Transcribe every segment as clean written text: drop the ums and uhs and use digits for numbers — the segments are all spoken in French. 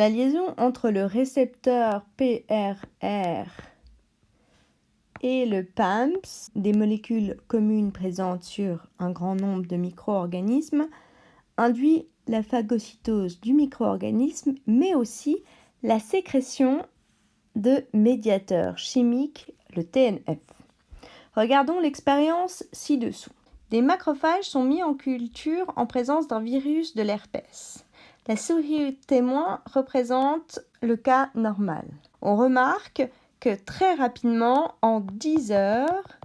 La liaison entre le récepteur PRR et le PAMPS, des molécules communes présentes sur un grand nombre de micro-organismes, induit la phagocytose du micro-organisme, mais aussi la sécrétion de médiateurs chimiques, le TNF. Regardons l'expérience ci-dessous. Des macrophages sont mis en culture en présence d'un virus de l'herpès. La souris témoin représente le cas normal. On remarque que très rapidement, en 10 heures,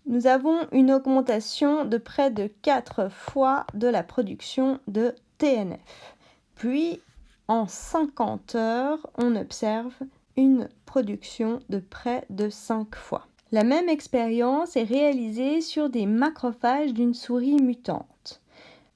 nous avons une augmentation de près de 4 fois de la production de TNF. Puis, en 50 heures, on observe une production de près de 5 fois. La même expérience est réalisée sur des macrophages d'une souris mutante.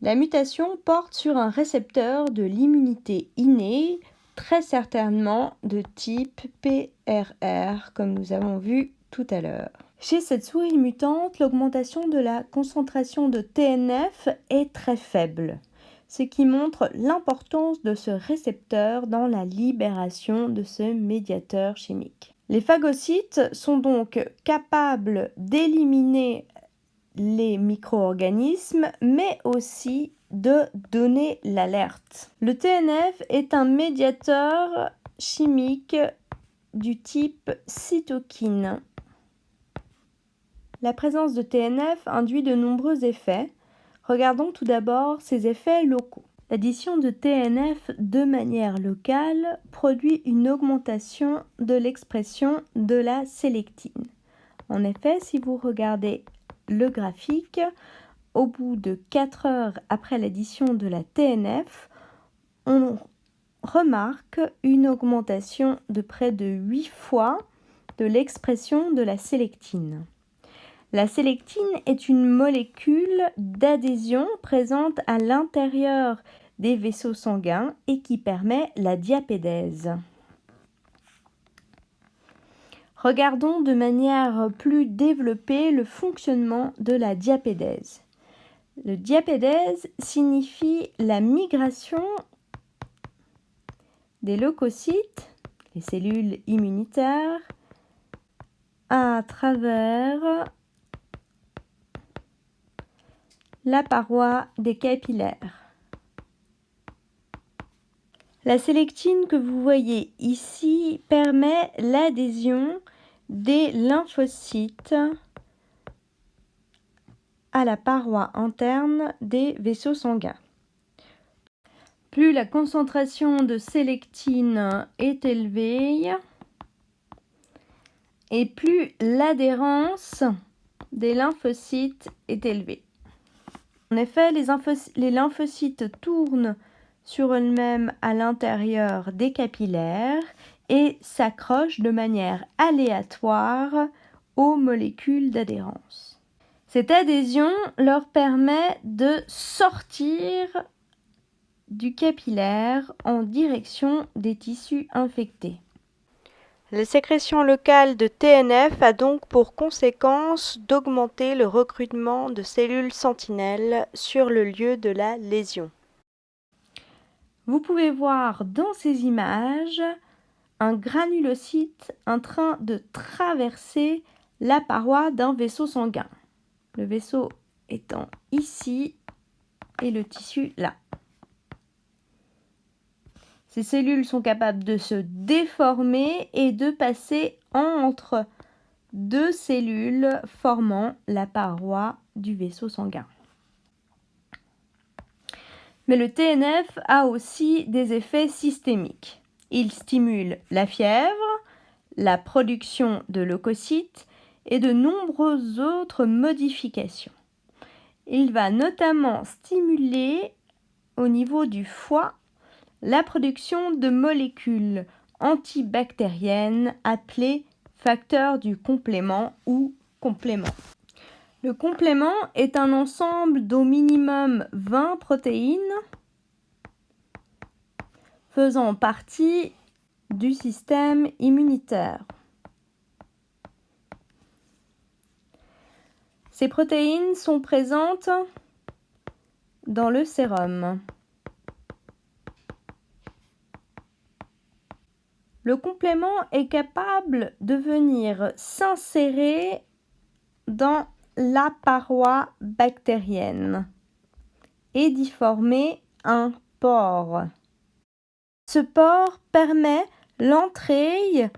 La mutation porte sur un récepteur de l'immunité innée, très certainement de type PRR, comme nous avons vu tout à l'heure. Chez cette souris mutante, l'augmentation de la concentration de TNF est très faible, ce qui montre l'importance de ce récepteur dans la libération de ce médiateur chimique. Les phagocytes sont donc capables d'éliminer les micro-organismes, mais aussi de donner l'alerte. Le TNF est un médiateur chimique du type cytokine. La présence de TNF induit de nombreux effets. Regardons tout d'abord ces effets locaux. L'addition de TNF de manière locale produit une augmentation de l'expression de la sélectine. En effet, si vous regardez le graphique, au bout de 4 heures après l'addition de la TNF, on remarque une augmentation de près de 8 fois de l'expression de la sélectine. La sélectine est une molécule d'adhésion présente à l'intérieur des vaisseaux sanguins et qui permet la diapédèse. Regardons de manière plus développée le fonctionnement de la diapédèse. Le diapédèse signifie la migration des leucocytes, les cellules immunitaires, à travers la paroi des capillaires. La sélectine que vous voyez ici permet l'adhésion des lymphocytes à la paroi interne des vaisseaux sanguins. Plus la concentration de sélectine est élevée et plus l'adhérence des lymphocytes est élevée. En effet, les lymphocytes tournent sur eux-mêmes à l'intérieur des capillaires et s'accrochent de manière aléatoire aux molécules d'adhérence. Cette adhésion leur permet de sortir du capillaire en direction des tissus infectés. La sécrétion locale de TNF a donc pour conséquence d'augmenter le recrutement de cellules sentinelles sur le lieu de la lésion. Vous pouvez voir dans ces images un granulocyte en train de traverser la paroi d'un vaisseau sanguin. Le vaisseau étant ici et le tissu là. Ces cellules sont capables de se déformer et de passer entre deux cellules formant la paroi du vaisseau sanguin. Mais le TNF a aussi des effets systémiques. Il stimule la fièvre, la production de leucocytes et de nombreuses autres modifications. Il va notamment stimuler au niveau du foie la production de molécules antibactériennes appelées facteurs du complément ou compléments. Le complément est un ensemble d'au minimum 20 protéines faisant partie du système immunitaire. Ces protéines sont présentes dans le sérum. Le complément est capable de venir s'insérer dans la paroi bactérienne et d'y former un pore. Ce pore permet l'entrée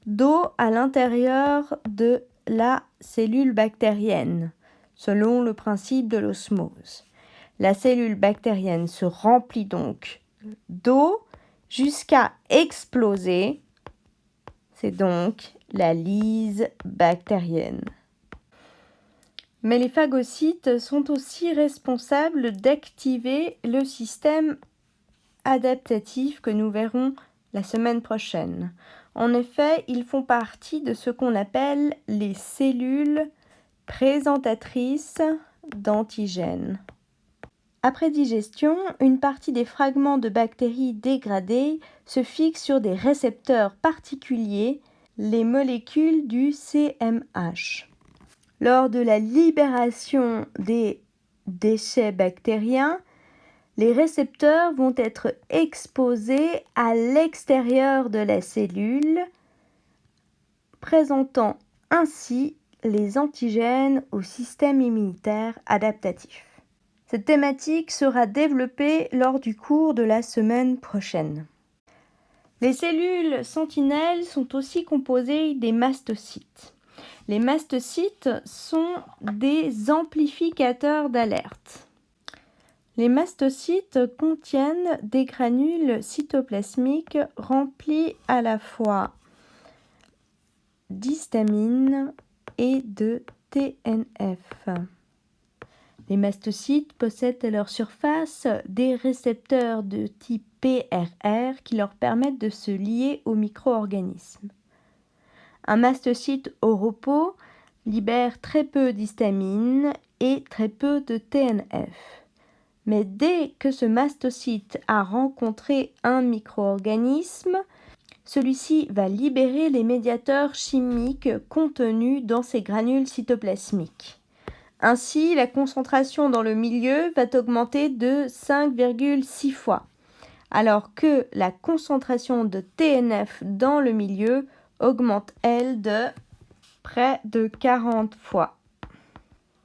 d'eau à l'intérieur de la cellule bactérienne, selon le principe de l'osmose. La cellule bactérienne se remplit donc d'eau jusqu'à exploser. C'est donc la lyse bactérienne. Mais les phagocytes sont aussi responsables d'activer le système adaptatif que nous verrons la semaine prochaine. En effet, ils font partie de ce qu'on appelle les cellules présentatrices d'antigènes. Après digestion, une partie des fragments de bactéries dégradées se fixe sur des récepteurs particuliers, les molécules du CMH. Lors de la libération des déchets bactériens, les récepteurs vont être exposés à l'extérieur de la cellule, présentant ainsi les antigènes au système immunitaire adaptatif. Cette thématique sera développée lors du cours de la semaine prochaine. Les cellules sentinelles sont aussi composées des mastocytes. Les mastocytes sont des amplificateurs d'alerte. Les mastocytes contiennent des granules cytoplasmiques remplis à la fois d'histamine et de TNF. Les mastocytes possèdent à leur surface des récepteurs de type PRR qui leur permettent de se lier aux micro-organismes. Un mastocyte au repos libère très peu d'histamine et très peu de TNF. Mais dès que ce mastocyte a rencontré un micro-organisme, celui-ci va libérer les médiateurs chimiques contenus dans ces granules cytoplasmiques. Ainsi, la concentration dans le milieu va augmenter de 5,6 fois, alors que la concentration de TNF dans le milieu augmente, elle, de près de 40 fois.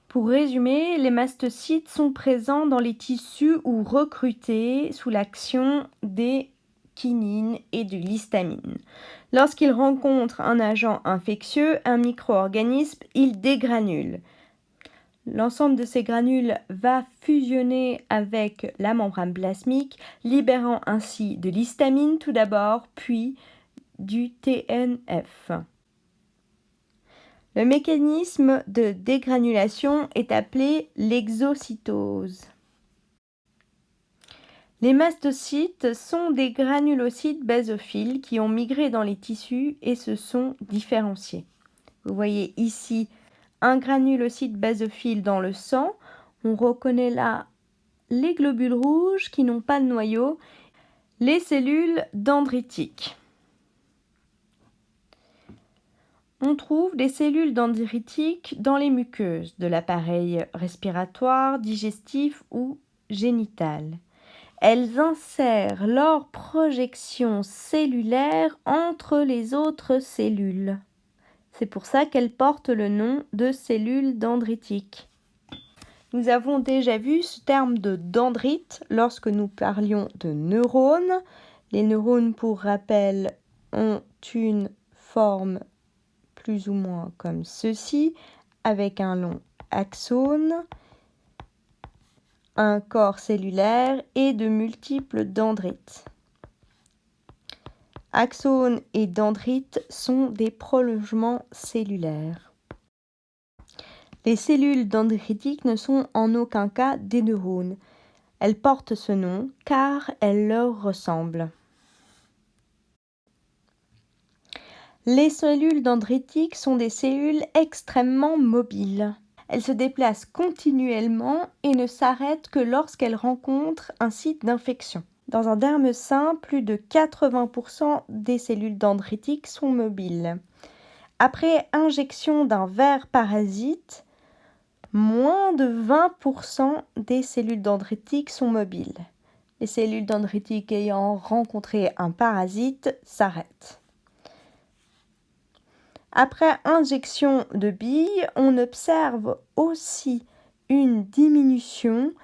Pour résumer, les mastocytes sont présents dans les tissus ou recrutés sous l'action des kinines et de l'histamine. Lorsqu'ils rencontrent un agent infectieux, un micro-organisme, ils dégranulent. L'ensemble de ces granules va fusionner avec la membrane plasmique, libérant ainsi de l'histamine tout d'abord, puis du TNF. Le mécanisme de dégranulation est appelé l'exocytose. Les mastocytes sont des granulocytes basophiles qui ont migré dans les tissus et se sont différenciés. Vous voyez ici un granulocyte basophile dans le sang. On reconnaît là les globules rouges qui n'ont pas de noyau, les cellules dendritiques. On trouve des cellules dendritiques dans les muqueuses de l'appareil respiratoire, digestif ou génital. Elles insèrent leur projection cellulaire entre les autres cellules. C'est pour ça qu'elles portent le nom de cellules dendritiques. Nous avons déjà vu ce terme de dendrite lorsque nous parlions de neurones. Les neurones, pour rappel, ont une forme plus ou moins comme ceci, avec un long axone, un corps cellulaire et de multiples dendrites. Axones et dendrites sont des prolongements cellulaires. Les cellules dendritiques ne sont en aucun cas des neurones. Elles portent ce nom car elles leur ressemblent. Les cellules dendritiques sont des cellules extrêmement mobiles. Elles se déplacent continuellement et ne s'arrêtent que lorsqu'elles rencontrent un site d'infection. Dans un derme sain, plus de 80% des cellules dendritiques sont mobiles. Après injection d'un ver parasite, moins de 20% des cellules dendritiques sont mobiles. Les cellules dendritiques ayant rencontré un parasite s'arrêtent. Après injection de billes, on observe aussi une diminution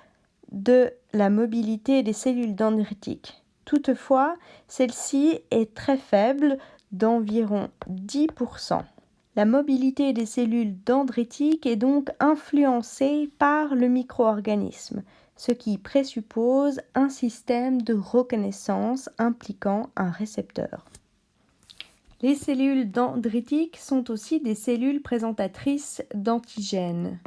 de la mobilité des cellules dendritiques. Toutefois, celle-ci est très faible, d'environ 10%. La mobilité des cellules dendritiques est donc influencée par le micro-organisme, ce qui présuppose un système de reconnaissance impliquant un récepteur. Les cellules dendritiques sont aussi des cellules présentatrices d'antigènes.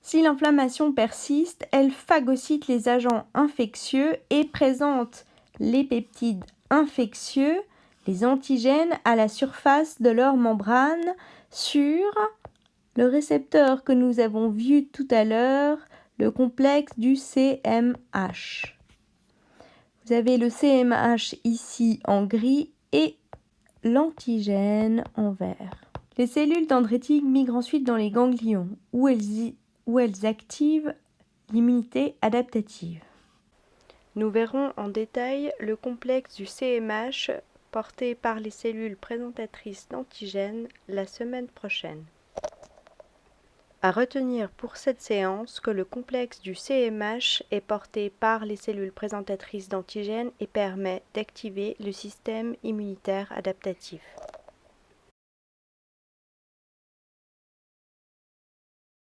Si l'inflammation persiste, elle phagocyte les agents infectieux et présente les peptides infectieux, les antigènes, à la surface de leur membrane sur le récepteur que nous avons vu tout à l'heure, le complexe du CMH. Vous avez le CMH ici en gris et l'antigène en vert. Les cellules dendritiques migrent ensuite dans les ganglions où elles activent l'immunité adaptative. Nous verrons en détail le complexe du CMH porté par les cellules présentatrices d'antigènes la semaine prochaine. À retenir pour cette séance que le complexe du CMH est porté par les cellules présentatrices d'antigènes et permet d'activer le système immunitaire adaptatif.